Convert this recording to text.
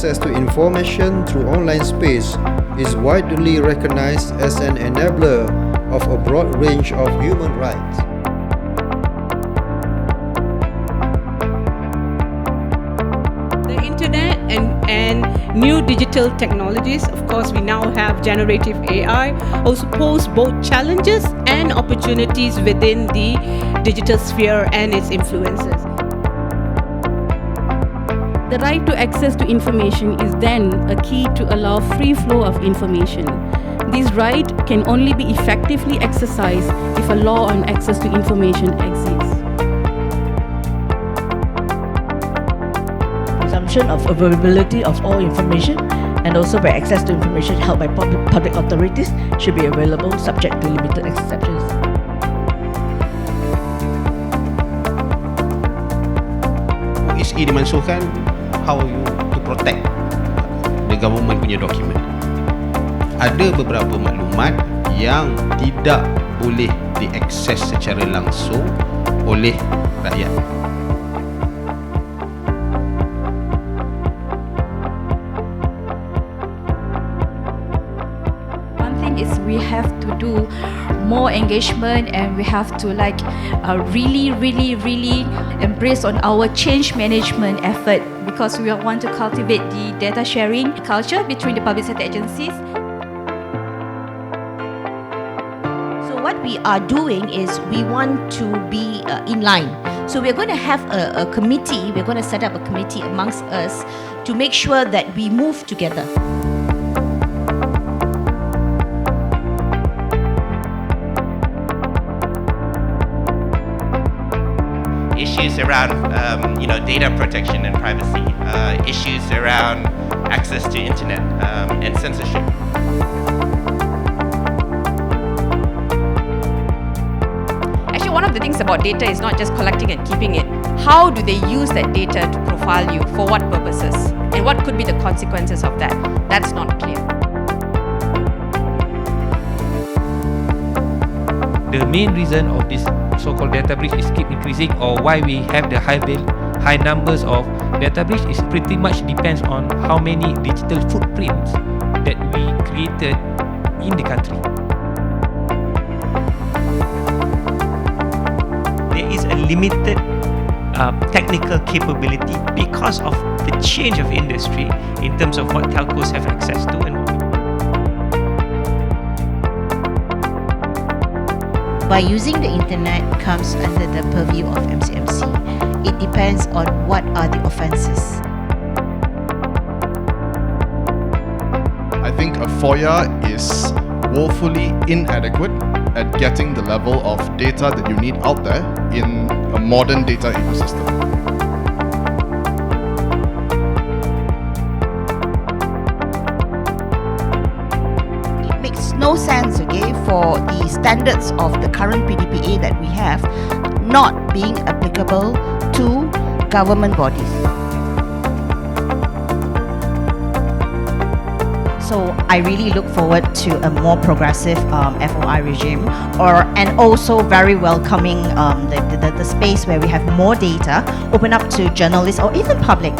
access to information through online space is widely recognized as an enabler of a broad range of human rights. The internet and new digital technologies, of course, we now have generative AI, also pose both challenges and opportunities within the digital sphere and its influences. The right to access to information is then a key to allow free flow of information. This right can only be effectively exercised if a law on access to information exists. Presumption of availability of all information and also where access to information held by public authorities should be available subject to limited exceptions. SE dimansuhkan how you to protect the government punya document. Ada beberapa maklumat yang tidak boleh diakses secara langsung oleh rakyat. One thing is we have to do more engagement and we have to really embrace on our change management effort because we want to cultivate the data sharing culture between the public sector agencies. So what we are doing is we want to be in line. So we're going to have a committee, we're going to set up a committee amongst us to make sure that we move together. Issues around data protection and privacy, issues around access to internet and censorship. Actually, one of the things about data is not just collecting and keeping it. How do they use that data to profile you? For what purposes? And what could be the consequences of that? That's not clear. The main reason of this so-called data breach is keep increasing, or why we have the high numbers of data breach is pretty much depends on how many digital footprints that we created in the country. There is a limited technical capability because of the change of industry in terms of what telcos have access to and what. By using the internet comes under the purview of MCMC. It depends on what are the offences. I think a FOIA is woefully inadequate at getting the level of data that you need out there in a modern data ecosystem. No sense, for the standards of the current PDPA that we have not being applicable to government bodies. So I really look forward to a more progressive FOI regime, and also very welcoming the space where we have more data open up to journalists or even public